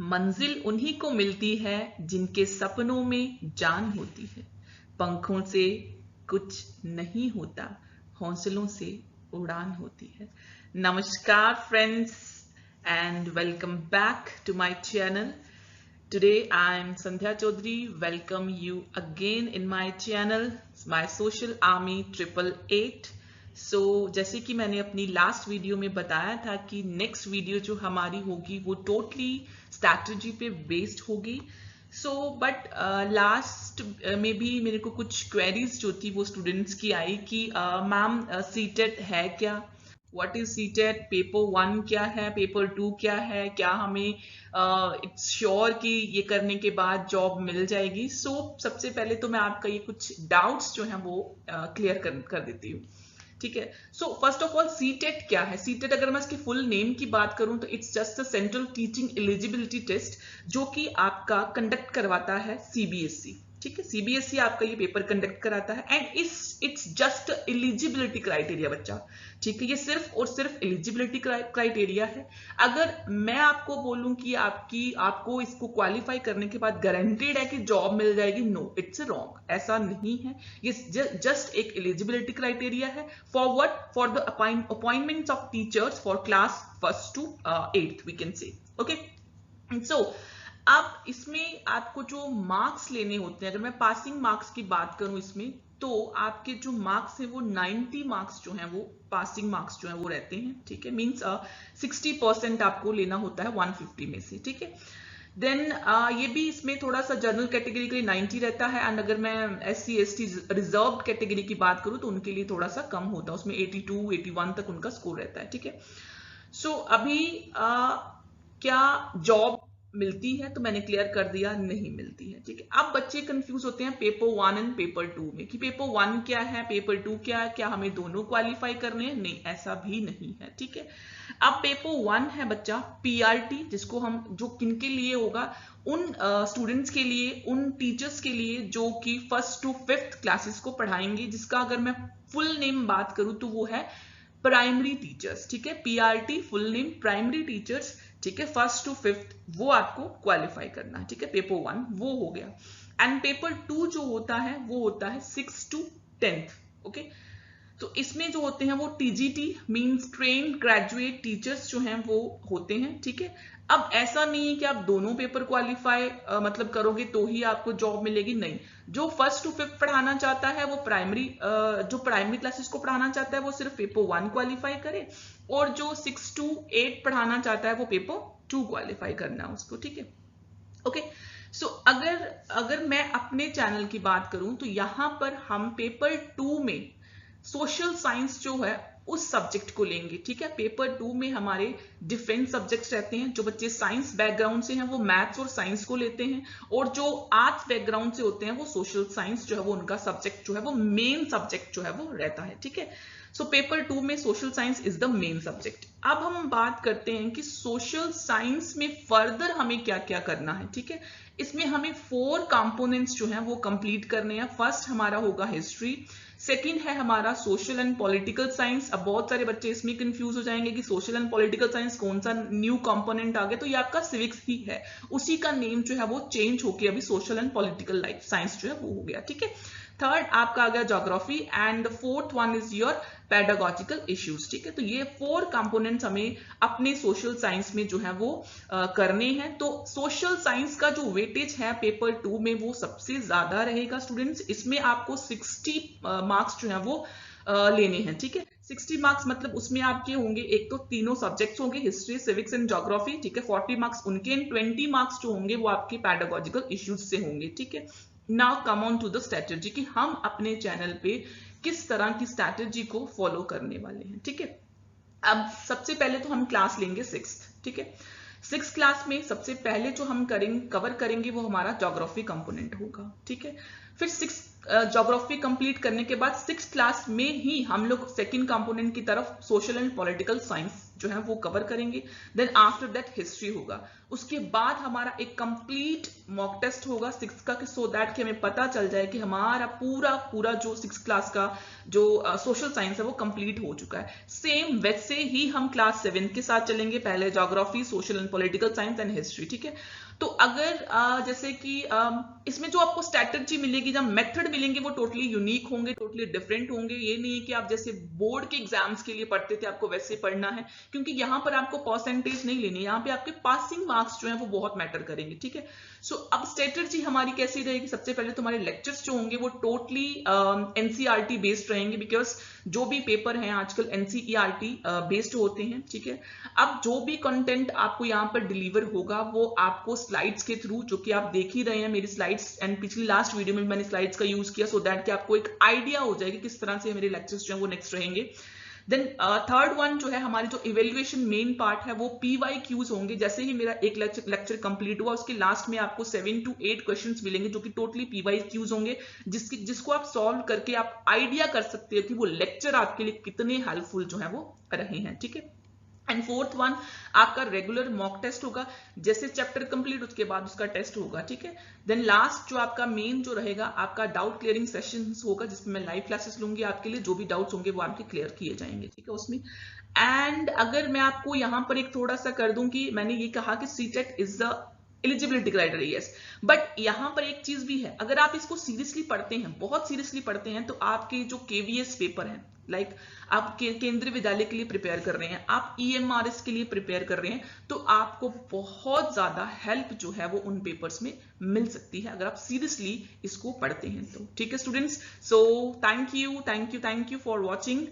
मंजिल उन्हीं को मिलती है जिनके सपनों में जान होती है। पंखों से कुछ नहीं होता, हौसलों से उड़ान होती है। नमस्कार friends and welcome back to my channel. Today I am Sandhya Chaudhary. Welcome you again in my channel, my Social Army 888. So जैसे कि मैंने अपनी लास्ट वीडियो में बताया था कि नेक्स्ट वीडियो जो हमारी होगी वो टोटली स्ट्रैटेजी पे बेस्ड होगी। सो बट लास्ट में भी मेरे को कुछ क्वेरीज जो थी वो स्टूडेंट्स की आई कि मैम सीटेट है क्या, व्हाट इज सीटेट, पेपर 1 क्या है, पेपर 2 क्या है, क्या हमें इट्स श्योर कि ये करने के बाद जॉब मिल जाएगी। सो सबसे पहले तो मैं आपका ये कुछ डाउट्स जो हैं वो क्लियर कर देती हूँ। ठीक है, so first of all CTET क्या है। सीटेट अगर मैं इसके फुल नेम की बात करूं तो it's just a central teaching eligibility test जो कि आपका कंडक्ट करवाता है सीबीएसई। ठीक है, सीबीएसई आपका ये पेपर कंडक्ट कराता है and it's just eligibility criteria बच्चा। ठीक है, ये सिर्फ और सिर्फ एलिजिबिलिटी क्राइटेरिया है। अगर मैं आपको बोलूं कि आपको इसको क्वालिफाई करने के बाद गारंटेड है कि जॉब मिल जाएगी, नो, इट्स रॉन्ग, ऐसा नहीं है। ये जस्ट एक एलिजिबिलिटी क्राइटेरिया है for what, for the appointments of teachers for class 1st to 8th we can say. Okay, so अब इसमें आपको जो मार्क्स लेने होते हैं, अगर मैं पासिंग मार्क्स की बात करूं इसमें, तो आपके जो मार्क्स हैं वो 90 मार्क्स जो हैं वो पासिंग मार्क्स जो हैं वो रहते हैं। ठीक है, मींस 60% आपको लेना होता है 150 में से। ठीक है, देन ये भी इसमें थोड़ा सा जनरल कैटेगरी के लिए 90 रहता है एंड अगर मैं SC ST रिजर्व कैटेगरी की बात करूं तो उनके लिए थोड़ा सा कम होता है, उसमें 82 81 तक उनका स्कोर रहता है। ठीक है, सो अभी क्या जॉब मिलती है, तो मैंने क्लियर कर दिया नहीं मिलती है। ठीक है, अब बच्चे कंफ्यूज होते हैं पेपर 1 एंड पेपर 2 में कि पेपर 1 क्या है, पेपर 2 क्या है, क्या हमें दोनों क्वालिफाई करने हैं? नहीं, ऐसा भी नहीं है। ठीक है, अब पेपर 1 है बच्चा पीआरटी, जिसको हम जो किनके लिए होगा, उन स्टूडेंट्स के लिए, उन टीचर्स के लिए जो कि 1st to 5th क्लासेस को पढ़ाएंगे, जिसका अगर मैं फुल नेम बात करूं तो वो है प्राइमरी टीचर्स। ठीक है, PRT full name primary teachers. ठीक है, 1st to 5th वो आपको क्वालिफाई करना है। ठीक है, पेपर 1 वो हो गया एंड पेपर 2 जो होता है वो होता है 6th to 10th। ओके, तो इसमें जो होते हैं वो TGT means trained graduate teachers जो हैं वो होते हैं। ठीक है, अब ऐसा नहीं है कि आप दोनों पेपर क्वालिफाई मतलब करोगे तो ही आपको जॉब मिलेगी, नहीं। जो 1st to 5th पढ़ाना चाहता है वो जो प्राइमरी क्लासेस को पढ़ाना चाहता है वो सिर्फ पेपर 1 क्वालिफाई करे, और जो 6 to 8 पढ़ाना चाहता है वो पेपर 2 क्वालिफाई करना है उसको। ठीक है, ओके, सो अगर मैं अपने चैनल की बात करूं तो यहां पर हम पेपर 2 में सोशल साइंस जो है उस सब्जेक्ट को लेंगे। ठीक है, पेपर 2 में हमारे डिफरेंट सब्जेक्ट्स रहते हैं। जो बच्चे साइंस बैकग्राउंड से हैं वो मैथ्स और साइंस को लेते हैं, और जो आर्ट्स बैकग्राउंड से होते हैं वो सोशल साइंस जो है वो उनका सब्जेक्ट जो है वो मेन सब्जेक्ट जो है वो रहता है। ठीक है, सो पेपर 2 में social science is the main subject. अब हम बात करते हैं कि सोशल साइंस में फर्दर हमें क्या क्या करना है। ठीक है, इसमें हमें 4 कंपोनेंट्स जो हैं वो कंप्लीट करने हैं। फर्स्ट हमारा होगा हिस्ट्री, सेकंड है हमारा सोशल एंड पॉलिटिकल साइंस। अब बहुत सारे बच्चे इसमें कंफ्यूज हो जाएंगे कि सोशल एंड पॉलिटिकल साइंस कौन सा न्यू कंपोनेंट आ गया, तो ये आपका सिविक्स ही है, उसी का नेम जो है वो चेंज होकर अभी सोशल एंड पॉलिटिकल साइंस जो है वो हो गया। ठीक है, थर्ड आपका आ गया geography and fourth one is your pedagogical issues. ठीक है, तो ये 4 कंपोनेंट्स हमें अपने सोशल साइंस में जो है वो करने हैं। तो सोशल साइंस का जो वेटेज है पेपर 2 में वो सबसे ज्यादा रहेगा स्टूडेंट्स। इसमें आपको 60 मार्क्स जो है वो लेने हैं। ठीक है, 60 मार्क्स मतलब उसमें आपके होंगे, एक तो तीनों सब्जेक्ट्स होंगे, हिस्ट्री सिविक्स एंड ज्योग्राफी। ठीक है, 40 मार्क्स उनके एंड 20 मार्क्स जो होंगे वो आपके पेडागोजिकल इश्यूज से होंगे। ठीक है, now come on to the strategy कि हम अपने चैनल पे किस तरह की स्ट्रैटेजी को फॉलो करने वाले हैं। ठीक है, अब सबसे पहले तो हम क्लास लेंगे 6th। ठीक है, 6th क्लास में सबसे पहले जो हम कवर करेंगे वो हमारा ज्योग्राफी कंपोनेंट होगा। ठीक है, फिर 6 ज्योग्राफी कंप्लीट करने के बाद 6 क्लास में ही हम लोग सेकंड कंपोनेंट की तरफ सोशल एंड पॉलिटिकल साइंस जो है वो कवर करेंगे। देन आफ्टर दैट हिस्ट्री होगा। उसके बाद हमारा एक कंप्लीट मॉक टेस्ट होगा 6 का, सो दैट कि हमें पता चल जाए कि हमारा पूरा पूरा जो 6 क्लास का जो सोशल साइंस है वो कंप्लीट हो चुका है। सेम वैसे ही हम क्लास 7 के साथ चलेंगे, पहले geography, social and political science and history, ठीक है। तो अगर जैसे कि इसमें जो आपको स्ट्रैटेजी मिलेगी, जब मेथड मिलेंगे, वो टोटली यूनिक होंगे, टोटली डिफरेंट होंगे। ये नहीं है कि आप जैसे बोर्ड के एग्जाम्स के लिए पढ़ते थे आपको वैसे पढ़ना है, क्योंकि यहाँ पर आपको परसेंटेज नहीं लेनी है, यहाँ पे आपके पासिंग मार्क्स जो है वो बहुत मैटर करेंगे, ठीक है। सो अब स्ट्रेटेजी हमारी कैसी रहेगी? सबसे पहले तो हमारे लेक्चर्स जो होंगे वो टोटली एनसीईआरटी बेस्ड रहेंगे, बिकॉज जो भी पेपर हैं आजकल एनसीईआरटी बेस्ड होते हैं, ठीक है। अब जो भी कंटेंट आपको यहाँ पर डिलीवर होगा वो आपको स्लाइड्स के थ्रू, जो कि आप देख ही रहे हैं मेरी स्लाइड्स, एंड पिछली लास्ट वीडियो में मैंने स्लाइड्स का यूज किया, सो दैट कि आपको एक आइडिया हो जाएगा किस तरह से मेरे लेक्चर्स जो है वो नेक्स्ट रहेंगे। देन थर्ड वन जो है हमारी जो इवेल्युएशन मेन पार्ट है वो PYQs होंगे। जैसे ही मेरा एक लेक्चर कंप्लीट हुआ उसके लास्ट में आपको 7 to 8 क्वेश्चंस मिलेंगे जो कि टोटली PYQs होंगे, जिसको आप सॉल्व करके आप आइडिया कर सकते हो कि वो लेक्चर आपके लिए कितने हेल्पफुल जो है वो रहे हैं, ठीक है। एंड फोर्थ वन आपका रेगुलर मॉक टेस्ट होगा, जैसे चैप्टर कंप्लीट उसके बाद उसका टेस्ट होगा, ठीक है। देन लास्ट जो आपका मेन जो रहेगा आपका डाउट क्लियरिंग सेशंस होगा, जिसमें मैं लाइव क्लासेस लूंगी आपके लिए, जो भी डाउट्स होंगे वो आपके क्लियर किए जाएंगे, ठीक है उसमें। एंड अगर मैं आपको यहाँ पर एक थोड़ा सा कर दूं कि मैंने ये कहा कि CTET is the eligibility criteria, yes, but यहाँ पर एक चीज भी है, अगर आप इसको सीरियसली पढ़ते हैं, बहुत सीरियसली पढ़ते हैं, तो आपके जो KVS पेपर है, लाइक आप केंद्रीय विद्यालय के लिए प्रिपेयर कर रहे हैं, आप EMRS के लिए प्रिपेयर कर रहे हैं, तो आपको बहुत ज्यादा हेल्प जो है वो उन पेपर्स में मिल सकती है अगर आप सीरियसली इसको पढ़ते हैं तो, ठीक है students. So thank you for watching.